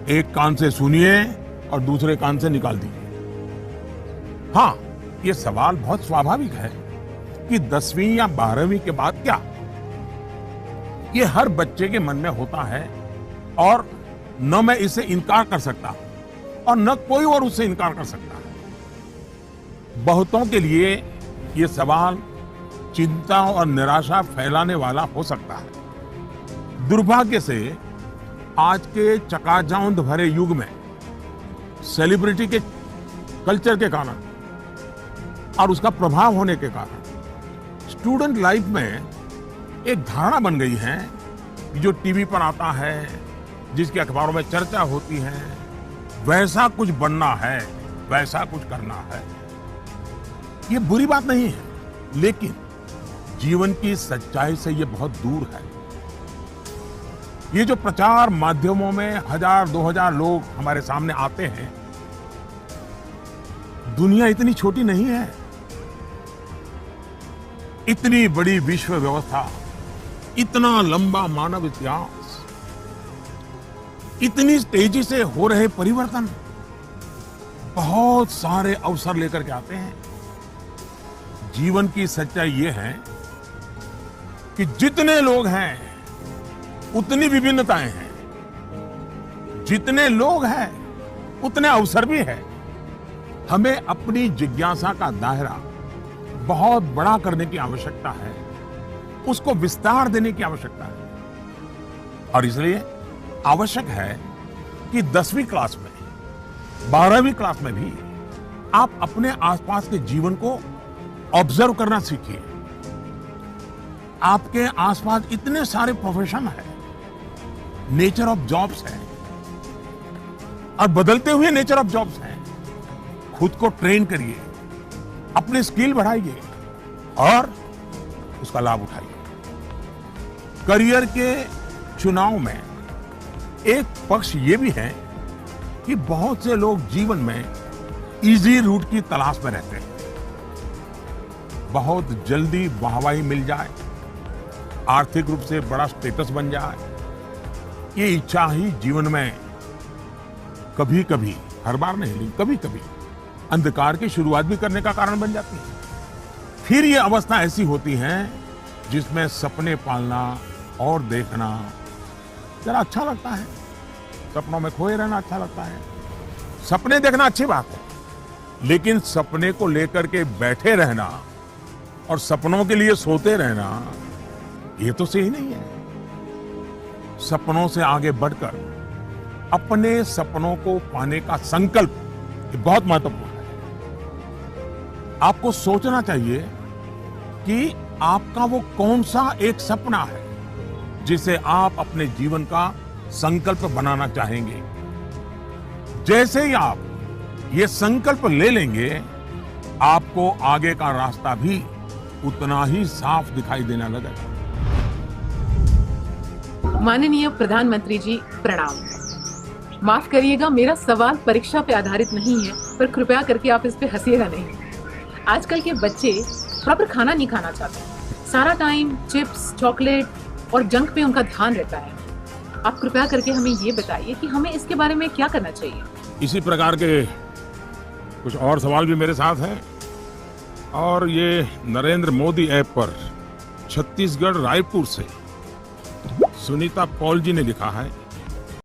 एक कान से सुनिए और दूसरे कान से निकाल दीजिए। हाँ, ये सवाल बहुत स्वाभाविक है कि 10वीं या 12वीं के बाद क्या? ये हर बच्चे के मन में होता है और न मैं इससे इनकार कर सकता हूं और न कोई और उससे इनकार कर सकता है। बहुतों के लिए ये सवाल चिंता और निराशा फैलाने वाला हो सकता है। दुर्भाग्य से आज के चकाचौंध भरे युग में सेलिब्रिटी के कल्चर के कारण और उसका प्रभाव होने के कारण स्टूडेंट लाइफ में एक धारणा बन गई है कि जो टीवी पर आता है, जिसकी अखबारों में चर्चा होती है, वैसा कुछ बनना है, वैसा कुछ करना है। ये बुरी बात नहीं है, लेकिन जीवन की सच्चाई से ये बहुत दूर है। ये जो प्रचार माध्यमों में 1000-2000 लोग हमारे सामने आते हैं, दुनिया इतनी छोटी नहीं है। इतनी बड़ी विश्व व्यवस्था, इतना लंबा मानव इतिहास, इतनी तेजी से हो रहे परिवर्तन बहुत सारे अवसर लेकर के आते हैं। जीवन की सच्चाई ये है कि जितने लोग हैं उतनी विभिन्नताएं हैं, जितने लोग हैं उतने अवसर भी है। हमें अपनी जिज्ञासा का दायरा बहुत बड़ा करने की आवश्यकता है, उसको विस्तार देने की आवश्यकता है। और इसलिए आवश्यक है कि 10वीं क्लास में, 12वीं क्लास में भी आप अपने आसपास के जीवन को ऑब्जर्व करना सीखिए। आपके आसपास इतने सारे प्रोफेशन हैं, नेचर ऑफ जॉब्स है और बदलते हुए नेचर ऑफ जॉब्स हैं। खुद को ट्रेन करिए, अपने स्किल बढ़ाइए और उसका लाभ उठाइए। करियर के चुनाव में एक पक्ष ये भी है कि बहुत से लोग जीवन में इजी रूट की तलाश में रहते हैं। बहुत जल्दी वाहवाही मिल जाए, आर्थिक रूप से बड़ा स्टेटस बन जाए, ये इच्छा ही जीवन में कभी कभी, हर बार नहीं लेकिन कभी कभी अंधकार की शुरुआत भी करने का कारण बन जाती है। फिर ये अवस्था ऐसी होती है जिसमें सपने पालना और देखना जरा अच्छा लगता है, सपनों में खोए रहना अच्छा लगता है। सपने देखना अच्छी बात है, लेकिन सपने को लेकर के बैठे रहना और सपनों के लिए सोते रहना, ये तो सही नहीं है। सपनों से आगे बढ़कर अपने सपनों को पाने का संकल्प ये बहुत महत्वपूर्ण है। आपको सोचना चाहिए कि आपका वो कौन सा एक सपना है जिसे आप अपने जीवन का संकल्प बनाना चाहेंगे। जैसे ही आप ये संकल्प ले लेंगे, आपको आगे का रास्ता भी उतना ही साफ दिखाई देने लगेगा। माननीय प्रधानमंत्री जी, प्रणाम। माफ करिएगा, मेरा सवाल परीक्षा पे आधारित नहीं है, पर कृपया करके आप इस पे हंसिएगा नहीं। आजकल के बच्चे प्रॉपर खाना नहीं खाना चाहते, सारा टाइम चिप्स, चॉकलेट और जंक पे उनका ध्यान रहता है। आप कृपया करके हमें ये बताइए कि हमें इसके बारे में क्या करना चाहिए। इसी प्रकार के कुछ और सवाल भी मेरे साथ हैं और ये नरेंद्र मोदी ऐप पर छत्तीसगढ़ रायपुर से सुनीता पॉल जी ने लिखा है